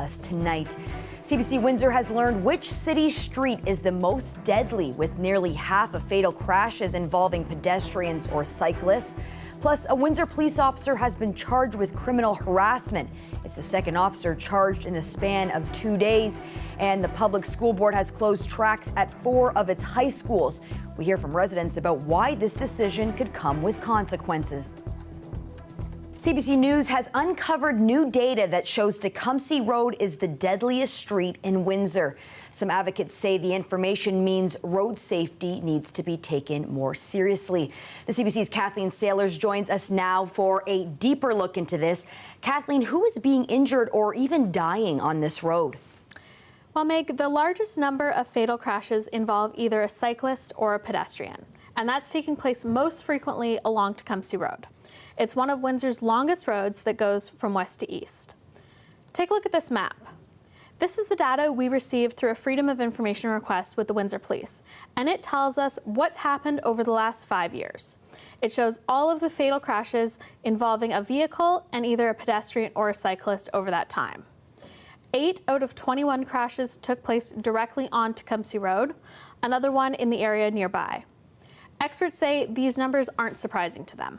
us tonight. CBC Windsor has learned which city street is the most deadly, with nearly half of fatal crashes involving pedestrians or cyclists. Plus, a Windsor police officer has been charged with criminal harassment. It's the second officer charged in the span of 2 days. And the public school board has closed tracks at 4 of its high schools. We hear from residents about why this decision could come with consequences. CBC News has uncovered new data that shows Tecumseh Road is the deadliest street in Windsor. Some advocates say the information means road safety needs to be taken more seriously. The CBC's Kathleen Sailors joins us now for a deeper look into this. Kathleen, who is being injured or even dying on this road? Well, Meg, the largest number of fatal crashes involve either a cyclist or a pedestrian, and that's taking place most frequently along Tecumseh Road. It's one of Windsor's longest roads that goes from west to east. Take a look at this map. This is the data we received through a Freedom of Information request with the Windsor Police, and it tells us what's happened over the last 5 years. It shows all of the fatal crashes involving a vehicle and either a pedestrian or a cyclist over that time. 8 out of 21 crashes took place directly on Tecumseh Road, another one in the area nearby. Experts say these numbers aren't surprising to them.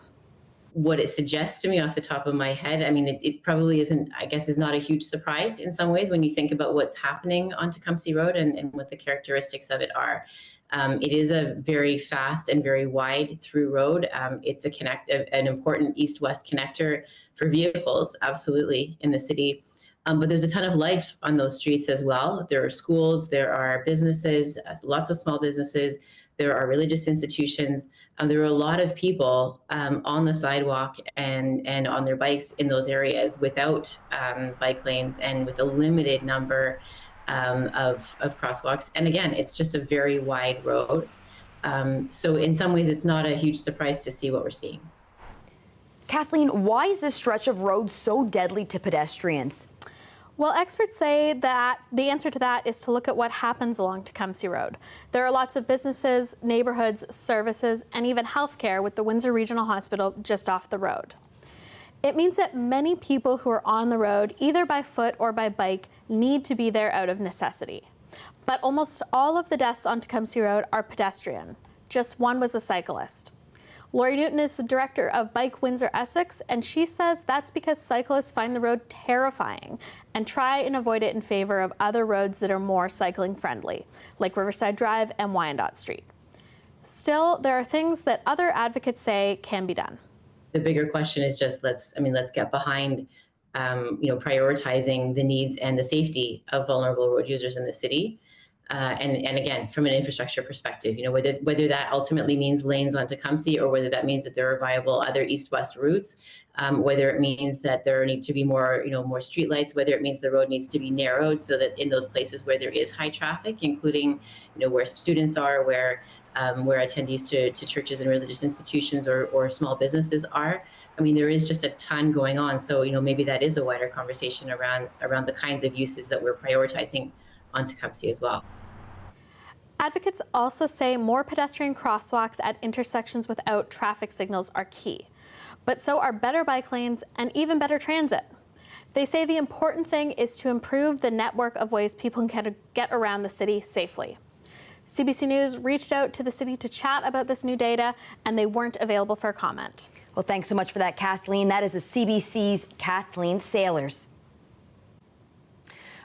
What it suggests to me off the top of my head, I mean, it probably isn't, I guess, is not a huge surprise in some ways when you think about what's happening on Tecumseh Road and what the characteristics of it are. It is a very fast and very wide through road. It's an important east-west connector for vehicles, absolutely, in the city. But there's a ton of life on those streets as well. There are schools, there are businesses, lots of small businesses, there are religious institutions. There are a lot of people on the sidewalk and on their bikes in those areas without bike lanes and with a limited number of crosswalks. And again, it's just a very wide road. So in some ways, it's not a huge surprise to see what we're seeing. Kathleen, why is this stretch of road so deadly to pedestrians? Well, experts say that the answer to that is to look at what happens along Tecumseh Road. There are lots of businesses, neighborhoods, services, and even healthcare with the Windsor Regional Hospital just off the road. It means that many people who are on the road, either by foot or by bike, need to be there out of necessity. But almost all of the deaths on Tecumseh Road are pedestrian. Just one was a cyclist. Lori Newton is the director of Bike Windsor Essex, and she says that's because cyclists find the road terrifying and try and avoid it in favor of other roads that are more cycling friendly, like Riverside Drive and Wyandotte Street. Still, there are things that other advocates say can be done. The bigger question is just let's get behind prioritizing the needs and the safety of vulnerable road users in the city. And again, from an infrastructure perspective, whether that ultimately means lanes on Tecumseh or whether that means that there are viable other east-west routes, whether it means that there need to be more streetlights, whether it means the road needs to be narrowed so that in those places where there is high traffic, including where students are, where attendees to churches and religious institutions or small businesses are. I mean, there is just a ton going on. So maybe that is a wider conversation around the kinds of uses that we're prioritizing on Tecumseh as well. Advocates also say more pedestrian crosswalks at intersections without traffic signals are key, but so are better bike lanes and even better transit. They say the important thing is to improve the network of ways people can get around the city safely. CBC News reached out to the city to chat about this new data, and they weren't available for comment. Well, thanks so much for that, Kathleen. That is the CBC's Kathleen Sailors.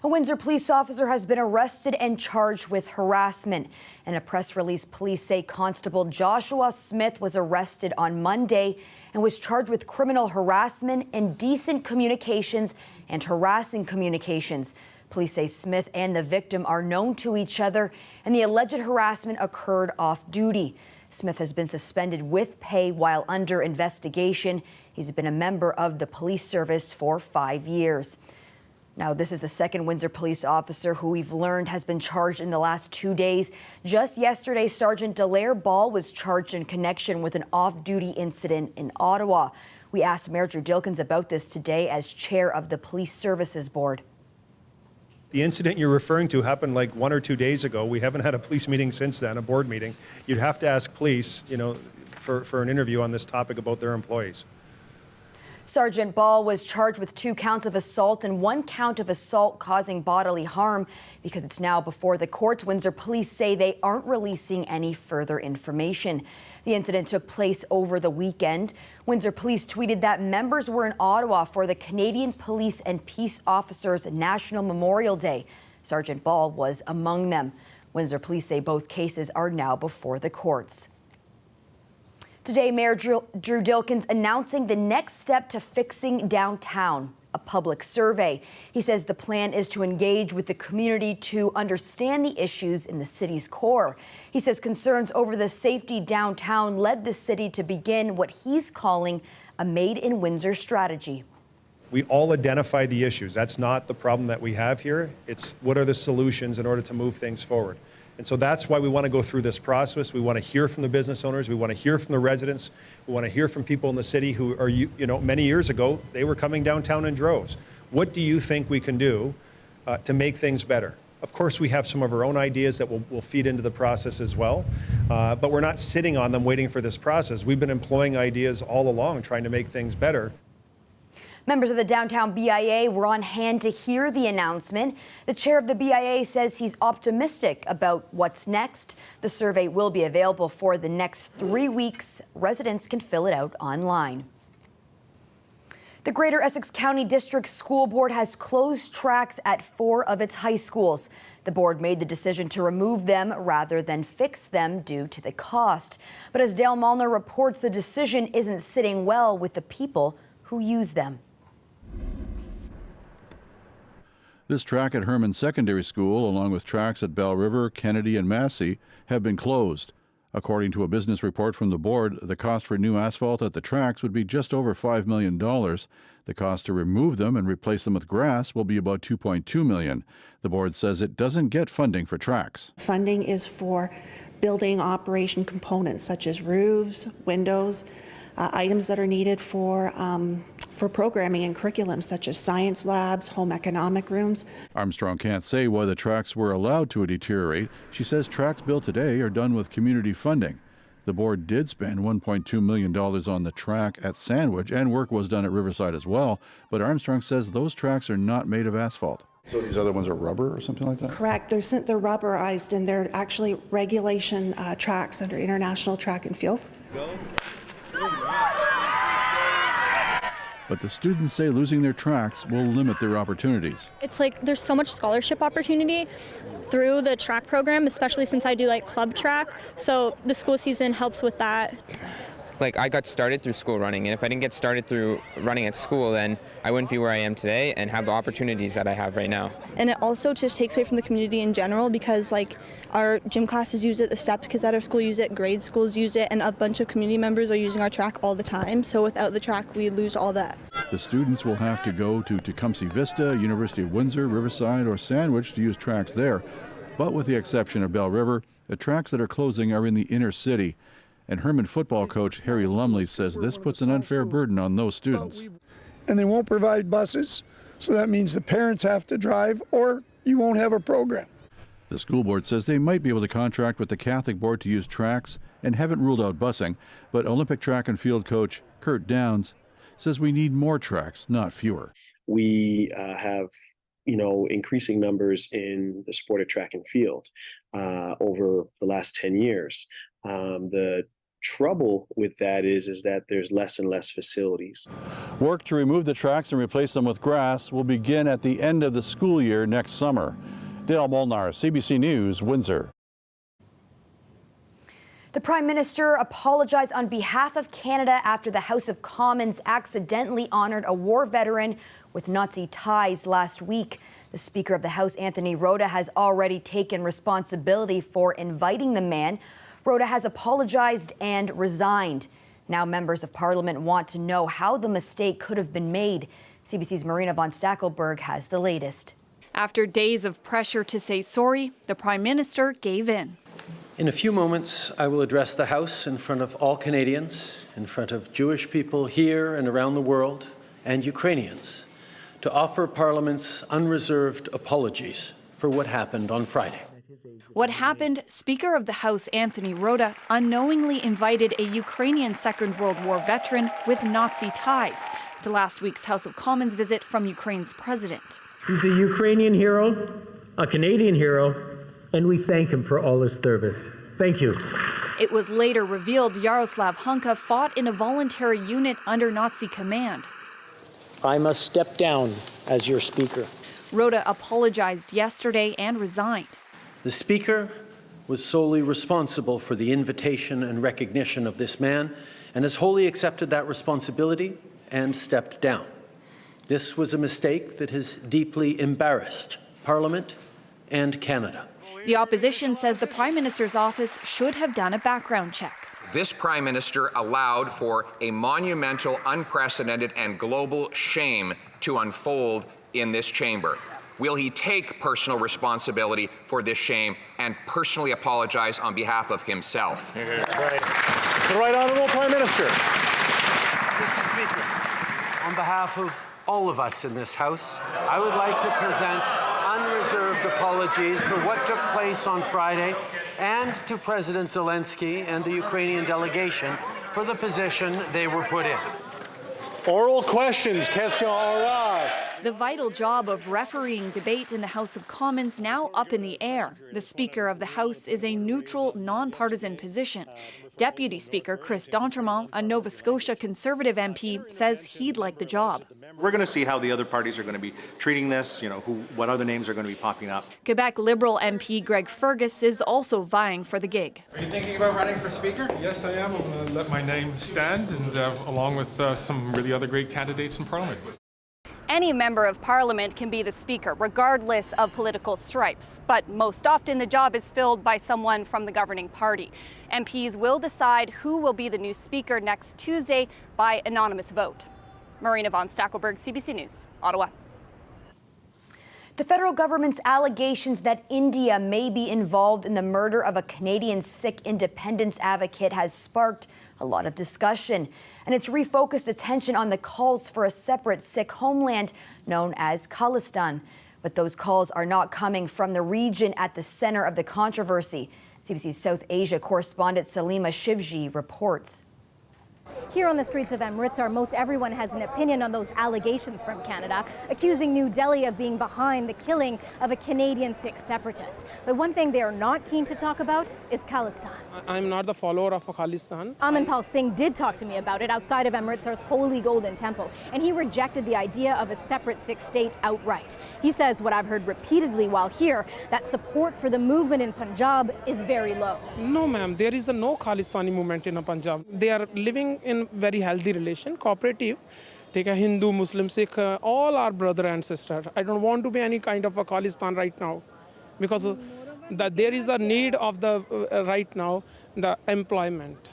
A Windsor police officer has been arrested and charged with harassment. In a press release, police say Constable Joshua Smith was arrested on Monday and was charged with criminal harassment, indecent communications, and harassing communications. Police say Smith and the victim are known to each other, and the alleged harassment occurred off-duty. Smith has been suspended with pay while under investigation. He's been a member of the police service for 5 years. Now, this is the second Windsor police officer who we've learned has been charged in the last 2 days. Just yesterday, Sergeant Dallaire Ball was charged in connection with an off-duty incident in Ottawa. We asked Mayor Drew Dilkens about this today as chair of the Police Services Board. The incident you're referring to happened like 1 or 2 days ago. We haven't had a police meeting since then, a board meeting. You'd have to ask police, for an interview on this topic about their employees. Sergeant Ball was charged with 2 counts of assault and 1 count of assault causing bodily harm. Because it's now before the courts, Windsor police say they aren't releasing any further information. The incident took place over the weekend. Windsor police tweeted that members were in Ottawa for the Canadian Police and Peace Officers National Memorial Day. Sergeant Ball was among them. Windsor police say both cases are now before the courts. Today, Mayor Drew Dilkens announcing the next step to fixing downtown, a public survey. He says the plan is to engage with the community to understand the issues in the city's core. He says concerns over the safety downtown led the city to begin what he's calling a Made in Windsor strategy. We all identify the issues. That's not the problem that we have here. It's what are the solutions in order to move things forward. And so that's why we want to go through this process. We want to hear from the business owners. We want to hear from the residents. We want to hear from people in the city who are, many years ago, they were coming downtown in droves. What do you think we can do to make things better? Of course, we have some of our own ideas that will feed into the process as well, but we're not sitting on them waiting for this process. We've been employing ideas all along, trying to make things better. Members of the downtown BIA were on hand to hear the announcement. The chair of the BIA says he's optimistic about what's next. The survey will be available for the next 3 weeks. Residents can fill it out online. The Greater Essex County District School Board has closed tracks at 4 of its high schools. The board made the decision to remove them rather than fix them due to the cost. But as Dale Malner reports, the decision isn't sitting well with the people who use them. This track at Herman Secondary School, along with tracks at Bell River, Kennedy, and Massey, have been closed. According to a business report from the board, the cost for new asphalt at the tracks would be just over $5 million. The cost to remove them and replace them with grass will be about $2.2 million. The board says it doesn't get funding for tracks. Funding is for building operation components such as roofs, windows, items that are needed for programming and curriculum such as science labs, home economic rooms. Armstrong can't say why the tracks were allowed to deteriorate. She says tracks built today are done with community funding. The board did spend $1.2 million on the track at Sandwich, and work was done at Riverside as well, but Armstrong says those tracks are not made of asphalt. So these other ones are rubber or something like that? Correct. They're rubberized, and they're actually regulation tracks under International Track and Field. But the students say losing their tracks will limit their opportunities. It's like there's so much scholarship opportunity through the track program, especially since I do like club track. So the school season helps with that. Like I got started through school running, and if I didn't get started through running at school, then I wouldn't be where I am today and have the opportunities that I have right now. And it also just takes away from the community in general because like our gym classes use it, the Sept kids at our school use it, grade schools use it, and a bunch of community members are using our track all the time. So without the track, we lose all that. The students will have to go to Tecumseh Vista, University of Windsor, Riverside, or Sandwich to use tracks there. But with the exception of Bell River, the tracks that are closing are in the inner city. And Herman football coach Harry Lumley says this puts an unfair burden on those students. And they won't provide buses, so that means the parents have to drive or you won't have a program. The school board says they might be able to contract with the Catholic board to use tracks and haven't ruled out busing, but Olympic track and field coach Kurt Downs says we need more tracks, not fewer. We have increasing numbers in the sport of track and field over the last 10 years. The trouble with that is that there's less and less facilities. Work to remove the tracks and replace them with grass will begin at the end of the school year next summer. Dale Molnar, CBC News, Windsor. The Prime Minister apologized on behalf of Canada after the House of Commons accidentally honored a war veteran with Nazi ties last week. The Speaker of the House, Anthony Rota, has already taken responsibility for inviting the man. Rota has apologized and resigned. Now members of Parliament want to know how the mistake could have been made. CBC's Marina von Stackelberg has the latest. After days of pressure to say sorry, the Prime Minister gave in. In a few moments, I will address the House in front of all Canadians, in front of Jewish people here and around the world, and Ukrainians, to offer Parliament's unreserved apologies for what happened on Friday. What happened? Speaker of the House Anthony Rota unknowingly invited a Ukrainian Second World War veteran with Nazi ties to last week's House of Commons visit from Ukraine's president. He's a Ukrainian hero, a Canadian hero, and we thank him for all his service. Thank you. It was later revealed Yaroslav Hunka fought in a voluntary unit under Nazi command. I must step down as your speaker. Rota apologized yesterday and resigned. The Speaker was solely responsible for the invitation and recognition of this man and has wholly accepted that responsibility and stepped down. This was a mistake that has deeply embarrassed Parliament and Canada. The opposition says the Prime Minister's office should have done a background check. This Prime Minister allowed for a monumental, unprecedented, and global shame to unfold in this chamber. Will he take personal responsibility for this shame and personally apologize on behalf of himself? The Right Honourable Prime Minister. Mr. Speaker, on behalf of all of us in this House, I would like to present unreserved apologies for what took place on Friday and to President Zelensky and the Ukrainian delegation for the position they were put in. Oral questions, question oral. The vital job of refereeing debate in the House of Commons now up in the air. The Speaker of the House is a neutral, nonpartisan position. Deputy Speaker Chris D'Entremont, a Nova Scotia Conservative MP, says he'd like the job. We're going to see how the other parties are going to be treating this, what other names are going to be popping up. Quebec Liberal MP Greg Fergus is also vying for the gig. Are you thinking about running for Speaker? Yes, I am. I'm going to let my name stand, and along with some really other great candidates in Parliament. Any member of Parliament can be the Speaker, regardless of political stripes. But most often the job is filled by someone from the governing party. MPs will decide who will be the new Speaker next Tuesday by anonymous vote. Marina von Stackelberg, CBC News, Ottawa. The federal government's allegations that India may be involved in the murder of a Canadian Sikh independence advocate has sparked a lot of discussion, and it's refocused attention on the calls for a separate Sikh homeland known as Kalistan. But those calls are not coming from the region at the center of the controversy. CBC's South Asia correspondent Salima Shivji reports. Here on the streets of Amritsar, most everyone has an opinion on those allegations from Canada, accusing New Delhi of being behind the killing of a Canadian Sikh separatist. But one thing they are not keen to talk about is Kalistan. I'm not the follower of Kalistan. Amanpal Singh did talk to me about it outside of Amritsar's Holy Golden Temple, and he rejected the idea of a separate Sikh state outright. He says what I've heard repeatedly while here, that support for the movement in Punjab is very low. No, ma'am, there is no Khalistani movement in Punjab. They are living in very healthy relation, cooperative. Take a Hindu, Muslim, Sikh, all are brother and sister. I don't want to be any kind of a Khalistan right now, because there is a need of the right now, the employment.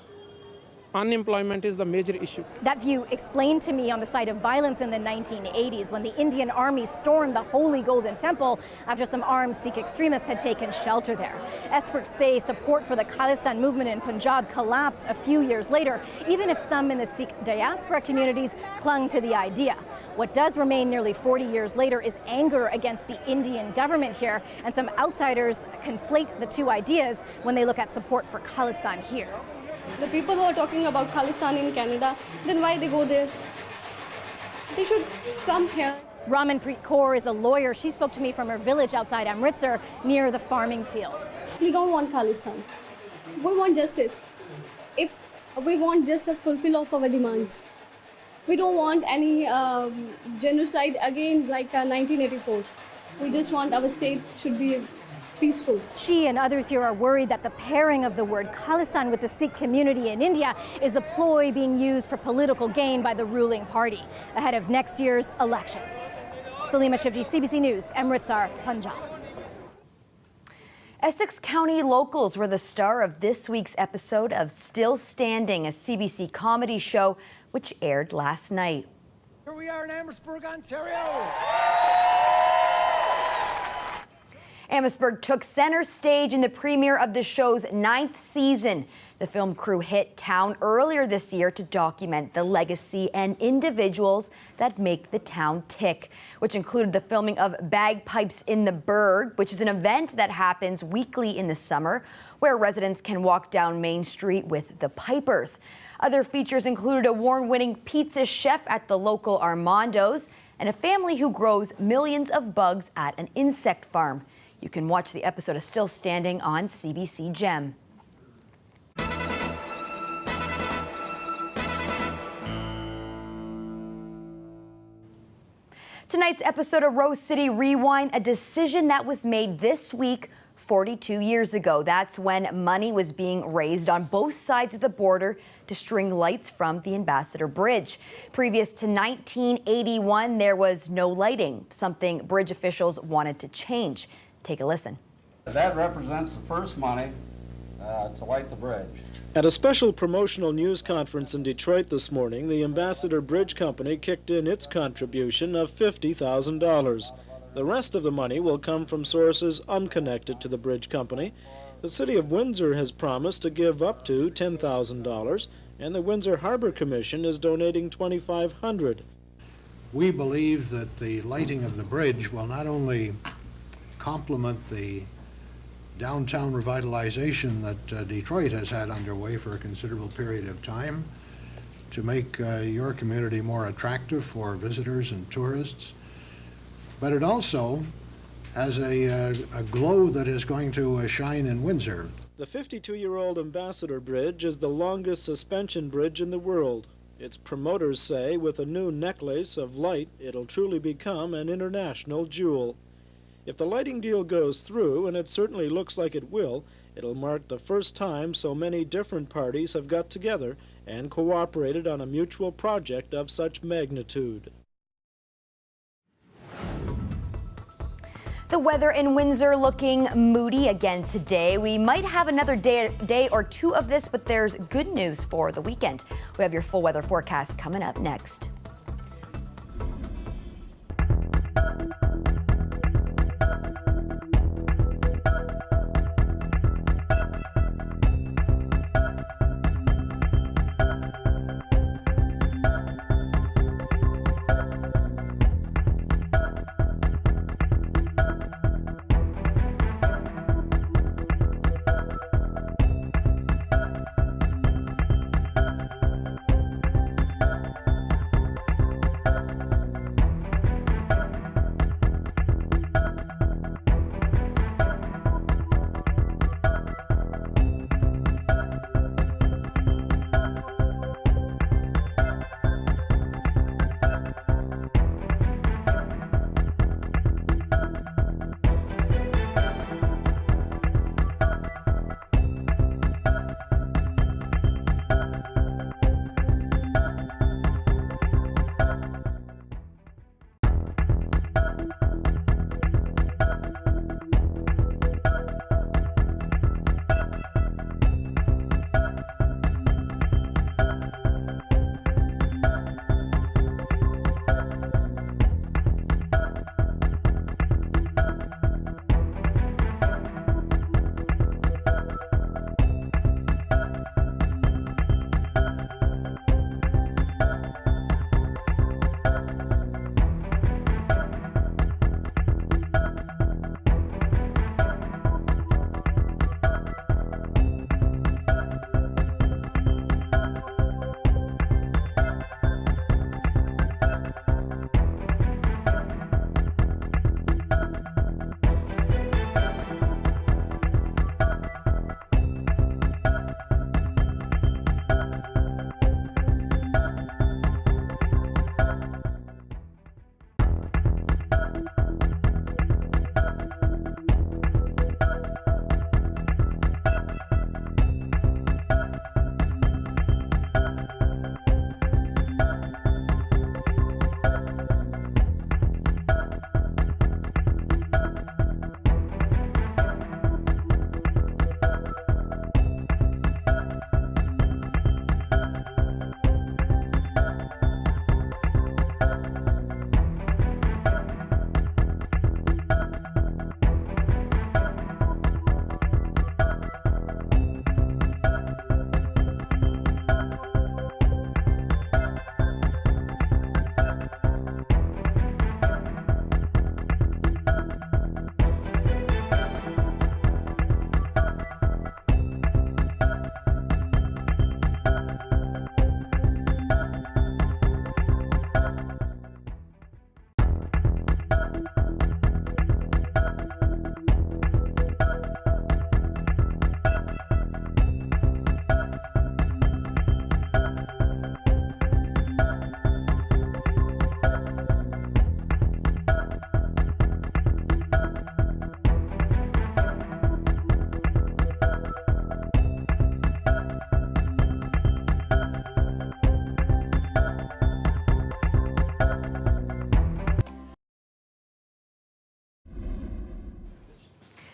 Unemployment is the major issue. That view explained to me on the site of violence in the 1980s when the Indian Army stormed the Holy Golden Temple after some armed Sikh extremists had taken shelter there. Experts say support for the Kalistan movement in Punjab collapsed a few years later, even if some in the Sikh diaspora communities clung to the idea. What does remain nearly 40 years later is anger against the Indian government here, and some outsiders conflate the two ideas when they look at support for Kalistan here. The people who are talking about Kalistan in Canada, then why they go there? They should come here. Ramanpreet Kaur is a lawyer. She spoke to me from her village outside Amritsar near the farming fields. We don't want Kalistan. We want justice. If we want just a fulfill of our demands. We don't want any genocide again like 1984. We just want our state should be peaceful. She and others here are worried that the pairing of the word Kalistan with the Sikh community in India is a ploy being used for political gain by the ruling party ahead of next year's elections. Salima Shivji, CBC News, Amritsar, Punjab. Essex County locals were the star of this week's episode of Still Standing, a CBC comedy show which aired last night. Here we are in Amherstburg, Ontario. Amherstburg took center stage in the premiere of the show's 9th season. The The film crew hit town earlier this year to document the legacy and individuals that make the town tick, which included the filming of Bagpipes in the Burg, which is an event that happens weekly in the summer, where residents can walk down Main Street with the pipers. Other features included award-winning pizza chef at the local Armando's and a family who grows millions of bugs at an insect farm. You can watch the episode of Still Standing on CBC Gem. Tonight's episode of Rose City Rewind, a decision that was made this week 42 years ago. That's when money was being raised on both sides of the border to string lights from the Ambassador Bridge. Previous to 1981, there was no lighting, something bridge officials wanted to change. Take a listen. That represents the first money to light the bridge. At a special promotional news conference in Detroit this morning, the Ambassador Bridge Company kicked in its contribution of $50,000. The rest of the money will come from sources unconnected to the bridge company. The City of Windsor has promised to give up to $10,000, and the Windsor Harbor Commission is donating $2,500. We believe that the lighting of the bridge will not only complement the downtown revitalization that Detroit has had underway for a considerable period of time to make your community more attractive for visitors and tourists, but it also has a glow that is going to shine in Windsor. The 52-year-old Ambassador Bridge is the longest suspension bridge in the world. Its promoters say with a new necklace of light, it'll truly become an international jewel. If the lighting deal goes through, and it certainly looks like it will, it'll mark the first time so many different parties have got together and cooperated on a mutual project of such magnitude. The weather in Windsor looking moody again today. We might have another day or two of this, but there's good news for the weekend. We have your full weather forecast coming up next.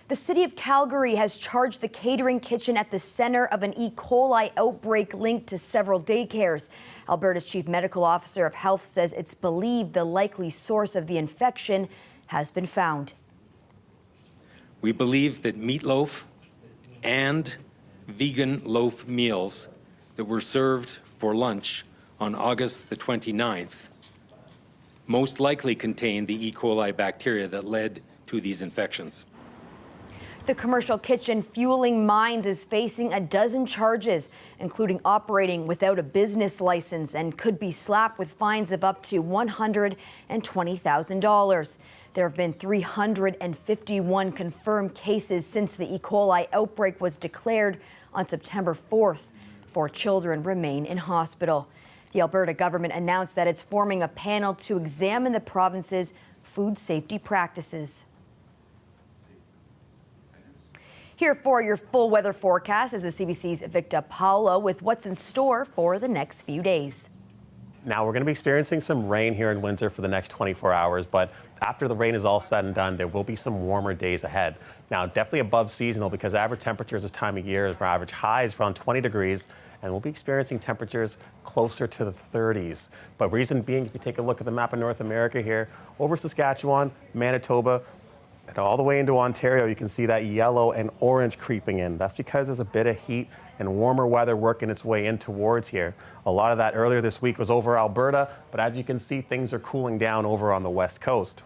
The city of Calgary has charged the catering kitchen at the center of an E. coli outbreak linked to several daycares. Alberta's chief medical officer of health says it's believed the likely source of the infection has been found. We believe that meatloaf and vegan loaf meals that were served for lunch on August the 29th most likely contained the E. coli bacteria that led to these infections. The commercial kitchen fueling mines is facing a dozen charges, including operating without a business license, and could be slapped with fines of up to $120,000. There have been 351 confirmed cases since the E. coli outbreak was declared on September 4th. 4 children remain in hospital. The Alberta government announced that it's forming a panel to examine the province's food safety practices. Here for your full weather forecast is the CBC's Victor Paulo with what's in store for the next few days. Now, we're going to be experiencing some rain here in Windsor for the next 24 hours, but after the rain is all said and done, there will be some warmer days ahead. Now, definitely above seasonal because average temperatures this time of year is average highs around 20 degrees, and we'll be experiencing temperatures closer to the 30s. But reason being, if you take a look at the map of North America here, over Saskatchewan, Manitoba, and all the way into Ontario, you can see that yellow and orange creeping in. That's because there's a bit of heat and warmer weather working its way in towards here. A lot of that earlier this week was over Alberta, but as you can see, things are cooling down over on the west coast.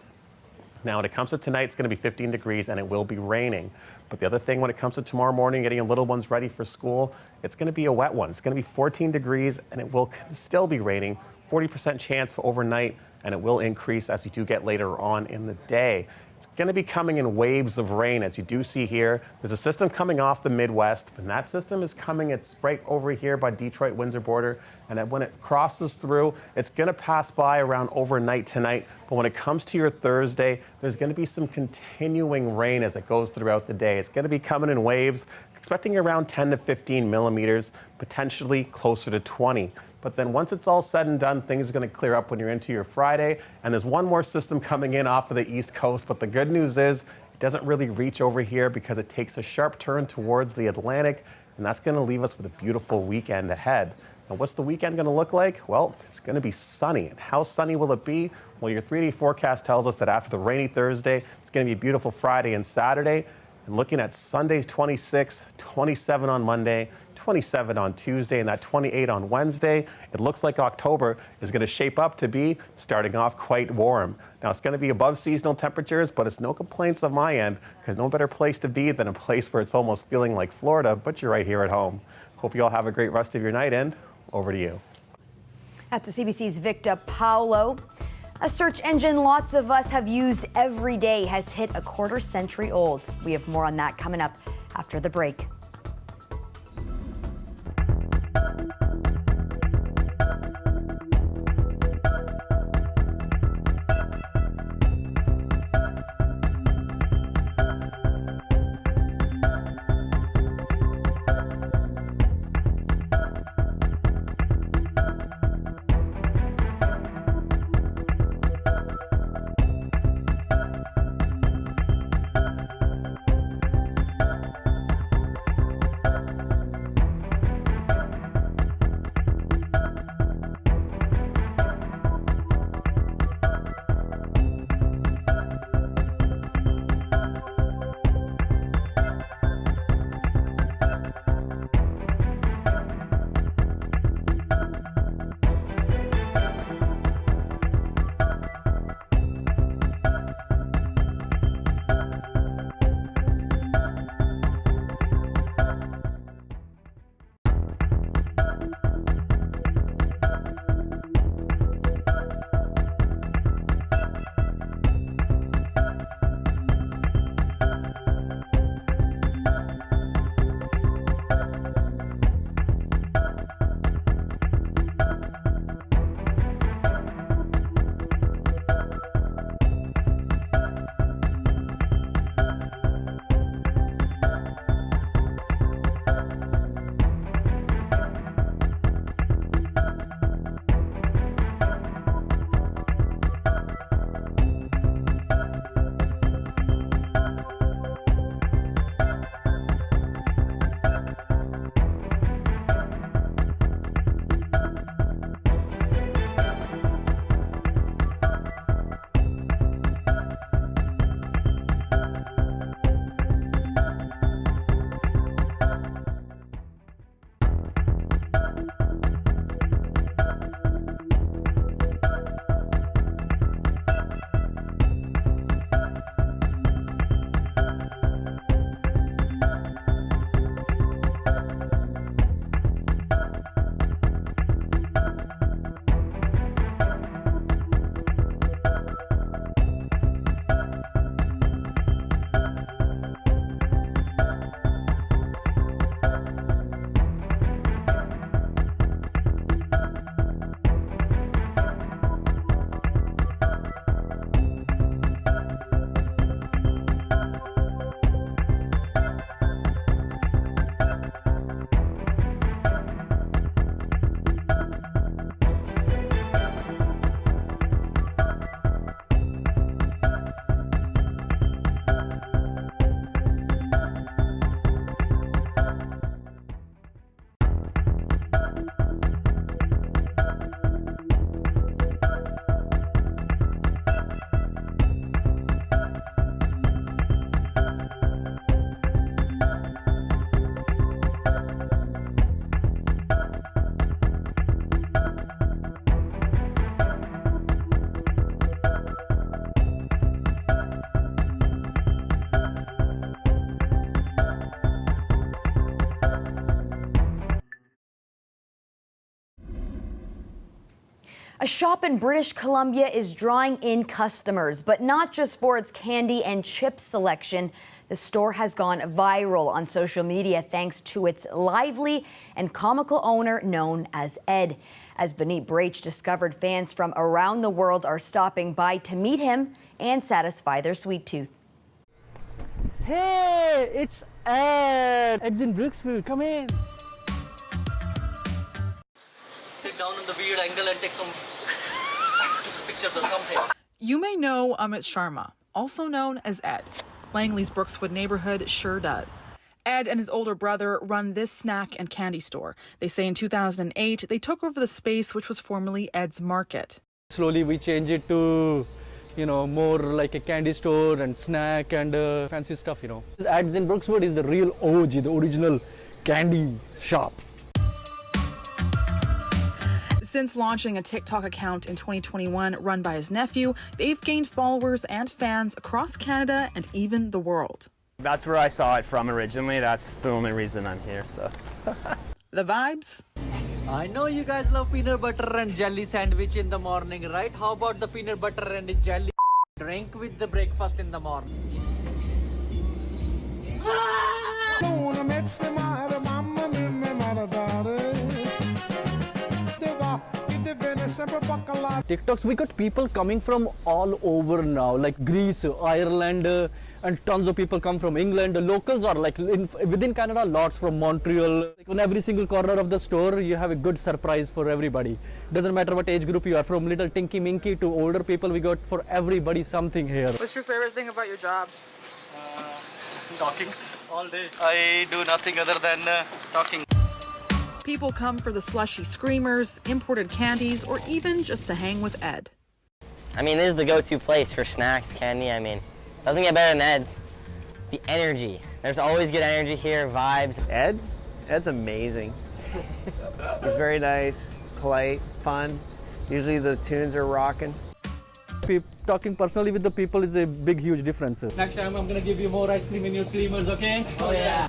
Now, when it comes to tonight, it's going to be 15 degrees and it will be raining. But the other thing, when it comes to tomorrow morning, getting your little ones ready for school, it's going to be a wet one. It's going to be 14 degrees and it will still be raining. 40% chance for overnight, and it will increase as you do get later on in the day. It's going to be coming in waves of rain, as you do see here. There's a system coming off the Midwest, and that system is coming, it's right over here by Detroit-Windsor border, and when it crosses through, it's going to pass by around overnight tonight. But when it comes to your Thursday, there's going to be some continuing rain as it goes throughout the day. It's going to be coming in waves, expecting around 10 to 15 millimeters, potentially closer to 20. But then once it's all said and done, things are going to clear up when you're into your Friday. And there's one more system coming in off of the East Coast. But the good news is it doesn't really reach over here because it takes a sharp turn towards the Atlantic. And that's going to leave us with a beautiful weekend ahead. And what's the weekend going to look like? Well, it's going to be sunny. And how sunny will it be? Well, your 3-day forecast tells us that after the rainy Thursday, it's going to be a beautiful Friday and Saturday. And looking at Sunday's 26, 27 on Monday, 27 on Tuesday, and that 28 on Wednesday, it looks like October is going to shape up to be starting off quite warm. Now, it's going to be above seasonal temperatures, but it's no complaints on my end because no better place to be than a place where it's almost feeling like Florida, but you're right here at home. Hope you all have a great rest of your night, and over to you. That's the CBC's Victor Paulo. A search engine lots of us have used every day has hit a quarter-century old. We have more on that coming up after the break. A shop in British Columbia is drawing in customers, but not just for its candy and chip selection. The store has gone viral on social media thanks to its lively and comical owner known as Ed. As Benit Brach discovered, fans from around the world are stopping by to meet him and satisfy their sweet tooth. Hey, it's Ed. Ed's in Brooksville. Come in. Sit down on the weird angle and take some pictures or something. You may know Amit Sharma, also known as Ed. Langley's Brookswood neighborhood sure does. Ed and his older brother run this snack and candy store. They say in 2008, they took over the space which was formerly Ed's Market. Slowly we change it to, more like a candy store and snack and fancy stuff, Ed's in Brookswood is the real OG, the original candy shop. Since launching a TikTok account in 2021 run by his nephew, they've gained followers and fans across Canada and even the world. That's where I saw it from originally. That's the only reason I'm here, so. The vibes? I know you guys love peanut butter and jelly sandwich in the morning, right? How about the peanut butter and jelly drink with the breakfast in the morning? TikToks, we got people coming from all over now, like Greece, Ireland, and tons of people come from England. The locals are like within Canada, lots from Montreal. Like on every single corner of the store, you have a good surprise for everybody. Doesn't matter what age group you are, from little tinky minky to older people, we got for everybody something here. What's your favorite thing about your job? Talking all day. I do nothing other than talking. People come for the slushy screamers, imported candies, or even just to hang with Ed. I mean, this is the go-to place for snacks, candy. I mean, doesn't get better than Ed's. The energy. There's always good energy here, vibes. Ed's amazing. He's very nice, polite, fun. Usually the tunes are rocking. Talking personally with the people is a big, huge difference. Next time I'm gonna give you more ice cream in your streamers, okay? Oh yeah.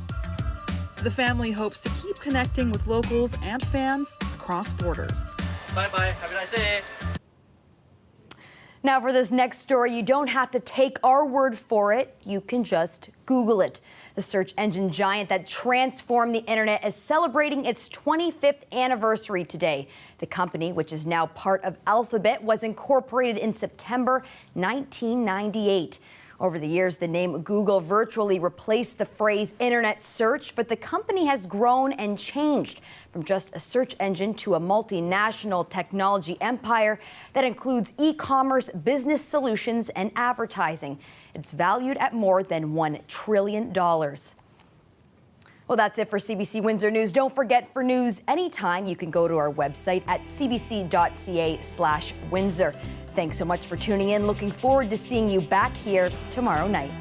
The family hopes to keep connecting with locals and fans across borders. Bye-bye. Have a nice day. Now for this next story, you don't have to take our word for it. You can just Google it. The search engine giant that transformed the internet is celebrating its 25th anniversary today. The company, which is now part of Alphabet, was incorporated in September 1998. Over the years, the name Google virtually replaced the phrase internet search, but the company has grown and changed from just a search engine to a multinational technology empire that includes e-commerce, business solutions, and advertising. It's valued at more than $1 trillion. Well, that's it for CBC Windsor News. Don't forget, for news anytime, you can go to our website at cbc.ca/Windsor. Thanks so much for tuning in. Looking forward to seeing you back here tomorrow night.